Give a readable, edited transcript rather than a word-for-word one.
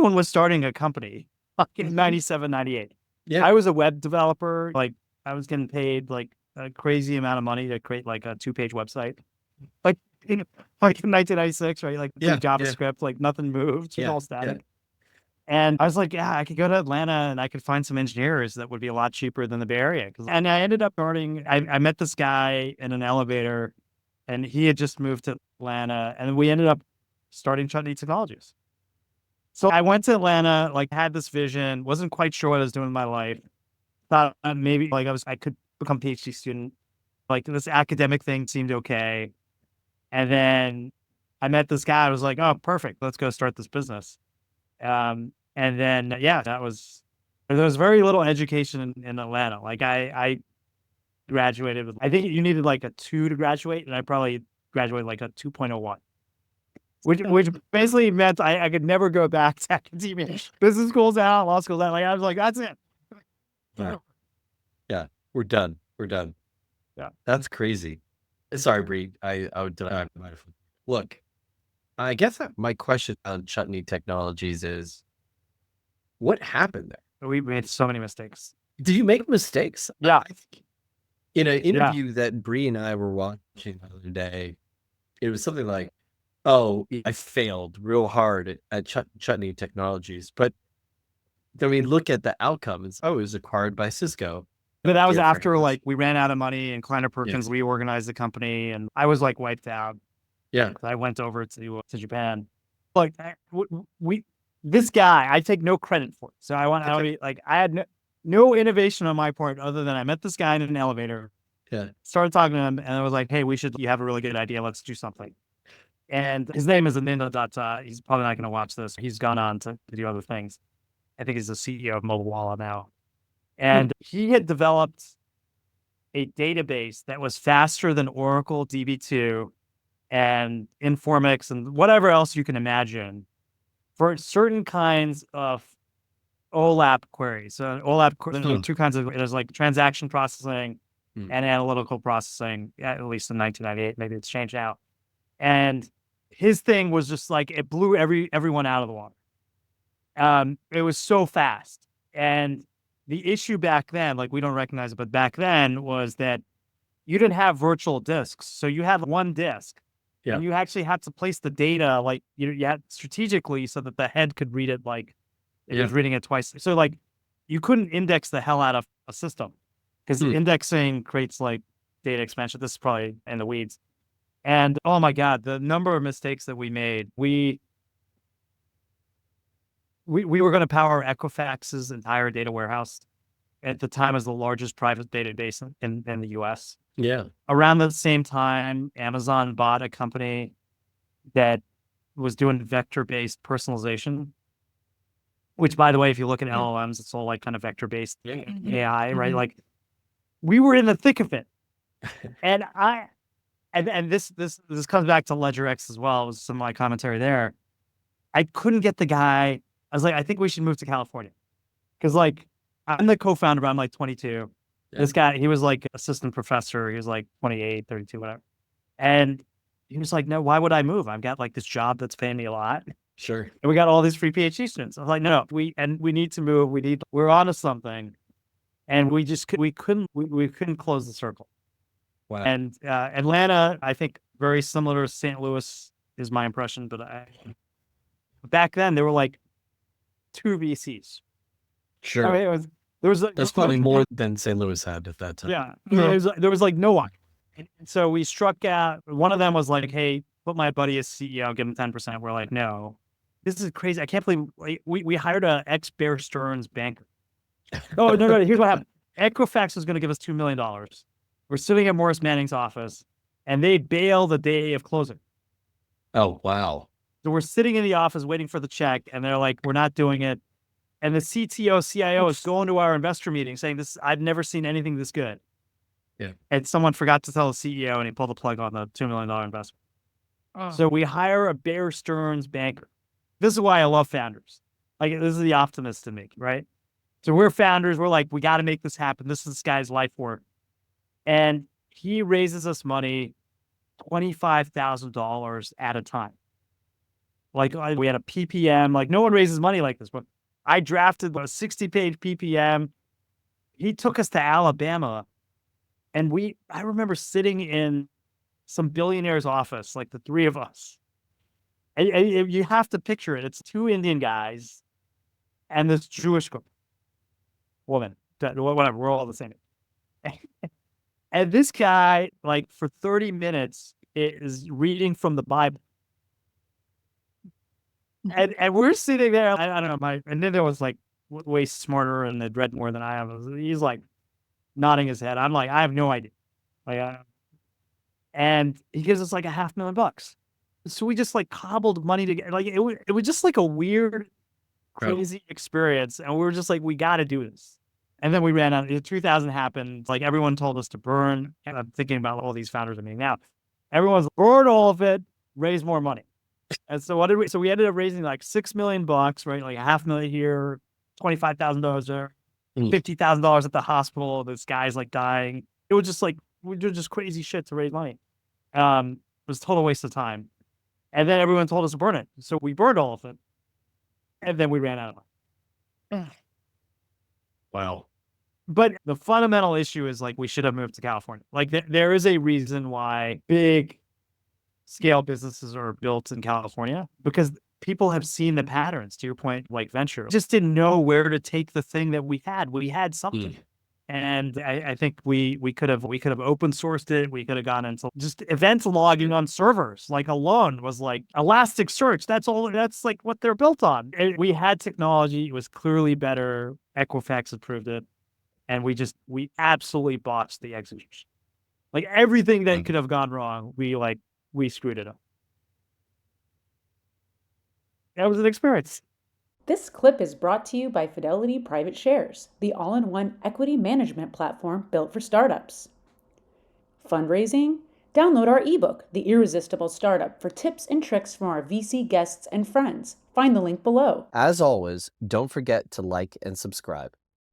everyone was starting a company like in 97, 98. Yeah. I was a web developer. Like I was getting paid like a crazy amount of money to create like a 2-page website. Like, like in 1996, right? Like Yeah. Yeah. JavaScript, like nothing moved. It was Yeah. all Yeah. static. And I was like, yeah, I could go to Atlanta and I could find some engineers that would be a lot cheaper than the Bay Area. And I ended up I met this guy in an elevator and he had just moved to Atlanta and we ended up starting Chutney Technologies. So I went to Atlanta, like had this vision, wasn't quite sure what I was doing in my life. Thought maybe like I could become a PhD student. Like this academic thing seemed okay. And then I met this guy. I was like, oh, perfect. Let's go start this business. And then, yeah, there was very little education in Atlanta. Like I graduated with, I think you needed like a 2 to graduate. And I probably graduated like a 2.01, which basically meant I could never go back to academia. Business school's out, law school's out. Like I was like, that's it. Yeah. Yeah. We're done. We're done. Yeah. That's crazy. Sorry, Bree. I would deny my look. I guess my question on Chutney Technologies is what happened there? We made so many mistakes. Did you make mistakes? Yeah. In an Yeah. interview that Bree and I were watching the other day, it was something like, oh, I failed real hard at Chutney Technologies. But I mean, look at the outcomes. Oh, it was acquired by Cisco. But that was Dear after friends. like we ran out of money and Kleiner Perkins Yes. reorganized the company and I was like wiped out. Yeah. I went over to Japan. Like we this guy, I take no credit for it. So I want to be like I had no innovation on my part other than I met this guy in an elevator. Yeah. Started talking to him and I was like, hey, you have a really good idea. Let's do something. And his name is Ananda Datta. He's probably not going to watch this. He's gone on to do other things. I think he's the CEO of Mobile Wallet now. And he had developed a database that was faster than Oracle DB2 and Informix and whatever else you can imagine for certain kinds of OLAP queries. So OLAP, there are 2 kinds of, there's like transaction processing and analytical processing, at least in 1998, maybe it's changed now. And his thing was just like, it blew everyone out of the water. It was so fast. And the issue back then, like we don't recognize it, but back then was that you didn't have virtual disks. So you had one disk. Yeah. And you actually had to place the data like you had strategically so that the head could read it like it was reading it twice. So like you couldn't index the hell out of a system because indexing creates like data expansion. This is probably in the weeds. And oh my God, the number of mistakes that we made. We were going to power Equifax's entire data warehouse at the time as the largest private database in the US. Yeah. Around the same time, Amazon bought a company that was doing vector-based personalization, which, by the way, if you look at LLMs, it's all like kind of vector-based AI, right? Like we were in the thick of it. And this comes back to LedgerX as well. It was some of my commentary there. I couldn't get the guy. I was like, I think we should move to California. Because like I'm the co-founder, but I'm like 22. This guy, he was like assistant professor. He was like 28, 32, whatever. And he was like, no, why would I move? I've got like this job that's paying me a lot. Sure. And we got all these free PhD students. I was like, no, we need to move. We're onto something. And we couldn't close the circle. Wow. And Atlanta, I think very similar to St. Louis is my impression. But back then there were like 2 VCs. Sure. I mean, That's probably more than St. Louis had at that time. Yeah. There was like no one. And so we struck out. One of them was like, hey, put my buddy as CEO, give him 10%. We're like, no, this is crazy. I can't believe we hired a ex-Bear Stearns banker. Oh, no. Here's what happened. Equifax was going to give us $2 million. We're sitting at Morris Manning's office and they bail the day of closing. Oh, wow. So we're sitting in the office waiting for the check and they're like, we're not doing it. And the CTO, CIO is going to our investor meeting saying this, I've never seen anything this good. Yeah. And someone forgot to tell the CEO and he pulled the plug on the $2 million investment. Oh. So we hire a Bear Stearns banker. This is why I love founders. Like this is the optimist in me, right? So we're founders. We're like, we got to make this happen. This is this guy's life work. And he raises us money, $25,000 at a time. Like we had a PPM. Like no one raises money like this, but I drafted a 60-page PPM. He took us to Alabama, and I remember sitting in some billionaire's office, like the three of us. And you have to picture it. It's two Indian guys and this Jewish woman. Whatever, we're all the same. And this guy, like for 30 minutes, is reading from the Bible. And we're sitting there. I don't know. And then there was like way smarter and had read more than I have. He's like nodding his head. I'm like, I have no idea. Like, and he gives us like $500,000. So we just like cobbled money together. Like it was just like a weird, crazy experience. And we were just like, we got to do this. And then we ran out. 2000 happened. Like everyone told us to burn. And I'm thinking about all these founders I'm meeting now. Everyone's burn all of it, raise more money. And so what did we? So we ended up raising like $6 million, right? Like $500,000 here, $25,000 there, $50,000 at the hospital. This guy's like dying. It was just like we did just crazy shit to raise money. It was a total waste of time. And then everyone told us to burn it, so we burned all of it, and then we ran out of money. Wow. But the fundamental issue is like we should have moved to California. Like there is a reason why big scale businesses are built in California, because people have seen the patterns. To your point, like venture, just didn't know where to take the thing that we had. We had something. And I think we could have open sourced it. We could have gone into just event logging on servers, like alone was like Elasticsearch. That's like what they're built on. We had technology. It was clearly better. Equifax approved it. And we absolutely botched the execution. Like everything that could have gone wrong, we screwed it up. That was an experience. This clip is brought to you by Fidelity Private Shares, the all-in-one equity management platform built for startups. Fundraising? Download our ebook, The Irresistible Startup, for tips and tricks from our VC guests and friends. Find the link below. As always, don't forget to like and subscribe.